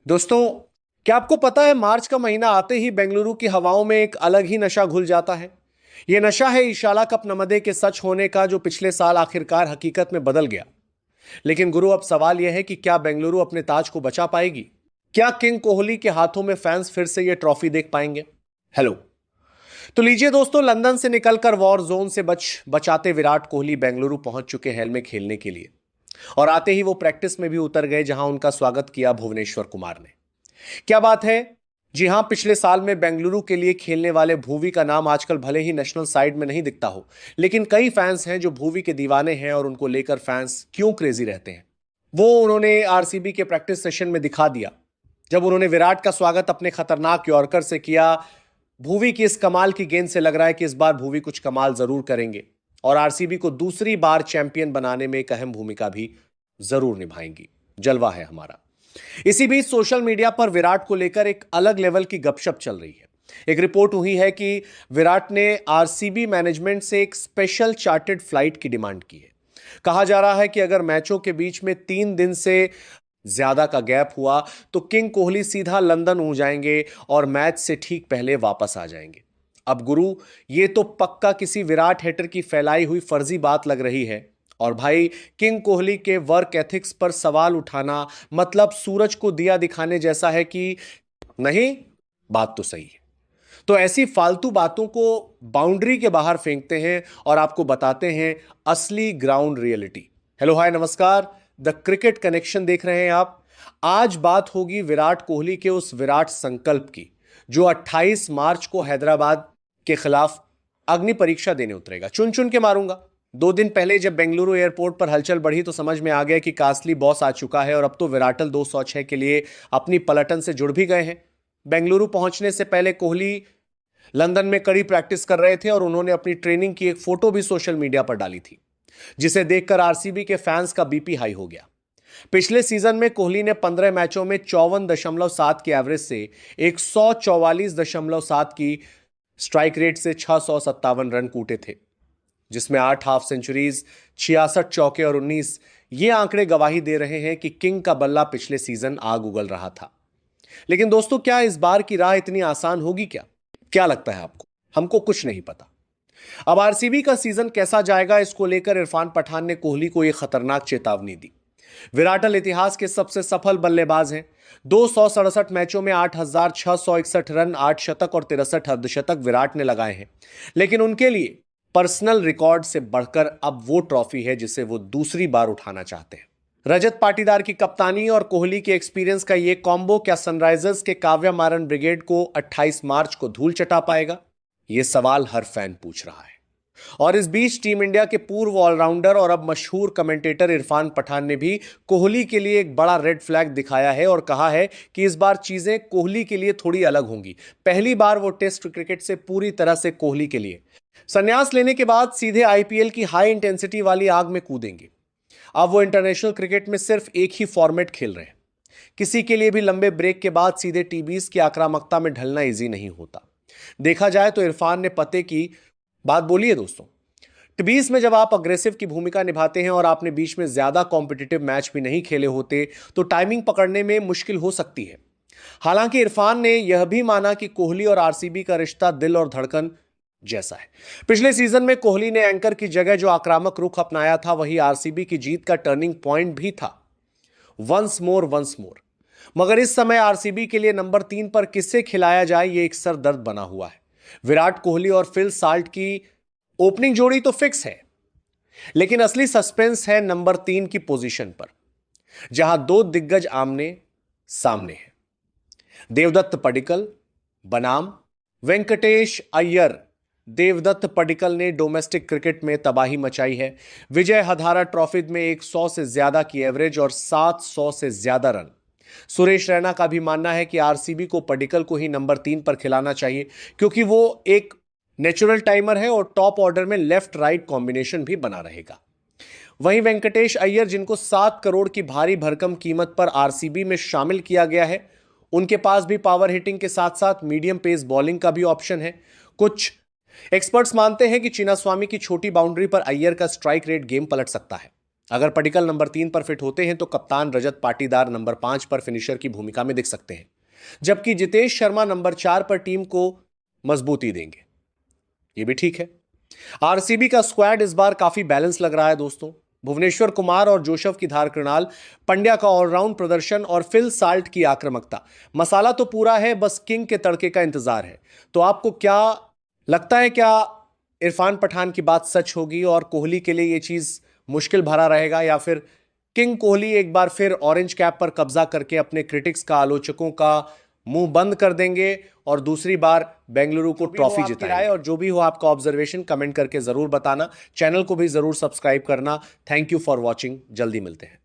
दोस्तों, क्या आपको पता है मार्च का महीना आते ही बेंगलुरु की हवाओं में एक अलग ही नशा घुल जाता है। यह नशा है इशाला कप नमदे के सच होने का, जो पिछले साल आखिरकार हकीकत में बदल गया। लेकिन गुरु, अब सवाल यह है कि क्या बेंगलुरु अपने ताज को बचा पाएगी? क्या किंग कोहली के हाथों में फैंस फिर से यह ट्रॉफी देख पाएंगे? हेलो। तो लीजिए दोस्तों, लंदन से निकलकर वॉर जोन से बचाते विराट कोहली बेंगलुरु पहुंच चुके हैं में खेलने के लिए। और आते ही वो प्रैक्टिस में भी उतर गए, जहां उनका स्वागत किया भुवनेश्वर कुमार ने। क्या बात है। जी हां, पिछले साल में बेंगलुरु के लिए खेलने वाले भुवी का नाम आजकल भले ही नेशनल साइड में नहीं दिखता हो, लेकिन कई फैंस हैं जो भुवी के दीवाने हैं और उनको लेकर फैंस क्यों क्रेजी रहते हैं, वो उन्होंने आरसीबी के प्रैक्टिस सेशन में दिखा दिया। जब उन्होंने विराट का स्वागत अपने खतरनाक यॉर्कर से किया। भुवी की इस कमाल की गेंद से लग रहा है कि इस बार भुवी कुछ कमाल जरूर करेंगे और आरसीबी को दूसरी बार चैंपियन बनाने में एक अहम भूमिका भी जरूर निभाएंगी। जलवा है हमारा। इसी बीच सोशल मीडिया पर विराट को लेकर एक अलग लेवल की गपशप चल रही है। एक रिपोर्ट हुई है कि विराट ने आरसीबी मैनेजमेंट से एक स्पेशल चार्टर्ड फ्लाइट की डिमांड की है। कहा जा रहा है कि अगर मैचों के बीच में 3 दिन से ज्यादा का गैप हुआ तो किंग कोहली सीधा लंदन उड़ जाएंगे और मैच से ठीक पहले वापस आ जाएंगे। अब गुरु, ये तो पक्का किसी विराट हेटर की फैलाई हुई फर्जी बात लग रही है। और भाई, किंग कोहली के वर्क एथिक्स पर सवाल उठाना मतलब सूरज को दिया दिखाने जैसा है कि नहीं। बात तो सही है। तो ऐसी फालतू बातों को बाउंड्री के बाहर फेंकते हैं और आपको बताते हैं असली ग्राउंड रियलिटी। हेलो, हाय, नमस्कार। द क्रिकेट कनेक्शन देख रहे हैं आप। आज बात होगी विराट कोहली के उस विराट संकल्प की, जो 28 मार्च को हैदराबाद के खिलाफ अग्नि परीक्षा देने उतरेगा। चुन चुन के मारूंगा। 2 दिन पहले जब बेंगलुरु एयरपोर्ट पर हलचल बढ़ी तो समझ में आ गया कि कासली बॉस आ चुका है और अब तो विराटल 206 के लिए अपनी पलटन से जुड़ भी गए हैं। बेंगलुरु पहुंचने से पहले कोहली लंदन में कड़ी प्रैक्टिस कर रहे थे और उन्होंने अपनी ट्रेनिंग की एक फोटो भी सोशल मीडिया पर डाली थी, जिसे देखकर आरसीबी के फैंस का बीपी हाई हो गया। पिछले सीजन में कोहली ने 15 मैचों में 54.7 की एवरेज से 144.7 की स्ट्राइक रेट से 657 रन कूटे थे, जिसमें 8 हाफ सेंचुरीज, 66 चौके और 19। ये आंकड़े गवाही दे रहे हैं कि किंग का बल्ला पिछले सीजन आग उगल रहा था। लेकिन दोस्तों, क्या इस बार की राह इतनी आसान होगी? क्या क्या लगता है आपको? हमको कुछ नहीं पता। अब आरसीबी का सीजन कैसा जाएगा, इसको लेकर इरफान पठान ने कोहली को यह खतरनाक चेतावनी दी। विराटल इतिहास के सबसे सफल बल्लेबाज हैं। 267 मैचों में 8,661 रन, 8 शतक और 63 अर्धशतक विराट ने लगाए हैं। लेकिन उनके लिए पर्सनल रिकॉर्ड से बढ़कर अब वो ट्रॉफी है जिसे वो दूसरी बार उठाना चाहते हैं। रजत पाटीदार की कप्तानी और कोहली के एक्सपीरियंस का ये कॉम्बो क्या सनराइजर्स के काव्या मारन ब्रिगेड को 28 मार्च को धूल चटा पाएगा? ये सवाल हर फैन पूछ रहा है। और इस बीच टीम इंडिया के पूर्व ऑलराउंडर और अब मशहूर कमेंटेटर इरफान पठान ने भी कोहली के लिए एक बड़ा रेड फ्लैग दिखाया है और कहा है कि इस बार चीजें कोहली के लिए थोड़ी अलग होंगी। पहली बार वो टेस्ट क्रिकेट से पूरी तरह से कोहली के लिए संन्यास लेने के बाद सीधे आईपीएल की हाई इंटेंसिटी वाली आग में कूदेंगे। अब वो इंटरनेशनल क्रिकेट में सिर्फ एक ही फॉर्मेट खेल रहे हैं। किसी के लिए भी लंबे ब्रेक के बाद सीधे टीबीज की आक्रामकता में ढलना इजी नहीं होता। देखा जाए तो इरफान ने पते की बात बोली है दोस्तों। टीबीज में जब आप अग्रेसिव की भूमिका निभाते हैं और आपने बीच में ज्यादा कॉम्पिटिटिव मैच भी नहीं खेले होते तो टाइमिंग पकड़ने में मुश्किल हो सकती है। हालांकि इरफान ने यह भी माना कि कोहली और आरसीबी का रिश्ता दिल और धड़कन जैसा है। पिछले सीजन में कोहली ने एंकर की जगह जो आक्रामक रुख अपनाया था, वही आरसीबी की जीत का टर्निंग पॉइंट भी था। Once more once more. मगर इस समय आरसीबी के लिए नंबर 3 पर किसे खिलाया जाए, यह एक सरदर्द बना हुआ है। विराट कोहली और फिल साल्ट की ओपनिंग जोड़ी तो फिक्स है, लेकिन असली सस्पेंस है नंबर 3 की पोजीशन पर, जहां दो दिग्गज आमने सामने हैं। देवदत्त पडिक्कल बनाम वेंकटेश अय्यर। देवदत्त पडिक्कल ने डोमेस्टिक क्रिकेट में तबाही मचाई है। विजय हजारा ट्रॉफी में 100 से ज्यादा की एवरेज और 700 से ज्यादा रन। सुरेश रैना का भी मानना है कि आरसीबी को पडिक्कल को ही नंबर 3 पर खिलाना चाहिए, क्योंकि वो एक नेचुरल टाइमर है और टॉप ऑर्डर में लेफ्ट राइट कॉम्बिनेशन भी बना रहेगा। वहीं वेंकटेश अय्यर, जिनको 7 करोड़ की भारी भरकम कीमत पर आरसीबी में शामिल किया गया है, उनके पास भी पावर हिटिंग के साथ साथ मीडियम पेस बॉलिंग का भी ऑप्शन है। कुछ एक्सपर्ट्स मानते हैं कि चिन्नास्वामी की छोटी बाउंड्री पर अय्यर का स्ट्राइक रेट गेम पलट सकता है। अगर पडिक्कल नंबर 3 पर फिट होते हैं तो कप्तान रजत पाटीदार नंबर 5 पर फिनिशर की भूमिका में दिख सकते हैं, जबकि जितेश शर्मा नंबर 4 पर टीम को मजबूती देंगे। ये भी ठीक है। आरसीबी का स्क्वाड इस बार काफी बैलेंस लग रहा है दोस्तों। भुवनेश्वर कुमार और जोशफ की धार कृणाल, पंड्या का ऑलराउंड प्रदर्शन और फिल साल्ट की आक्रामकता, मसाला तो पूरा है, बस किंग के तड़के का इंतजार है। तो आपको क्या लगता है, क्या इरफान पठान की बात सच होगी और कोहली के लिए यह चीज मुश्किल भरा रहेगा, या फिर किंग कोहली एक बार फिर ऑरेंज कैप पर कब्जा करके अपने क्रिटिक्स का, आलोचकों का मुंह बंद कर देंगे और दूसरी बार बेंगलुरु को ट्रॉफी जिताएंगे? और जो भी हो आपका ऑब्जर्वेशन कमेंट करके जरूर बताना। चैनल को भी जरूर सब्सक्राइब करना। Thank you for watching. जल्दी मिलते हैं।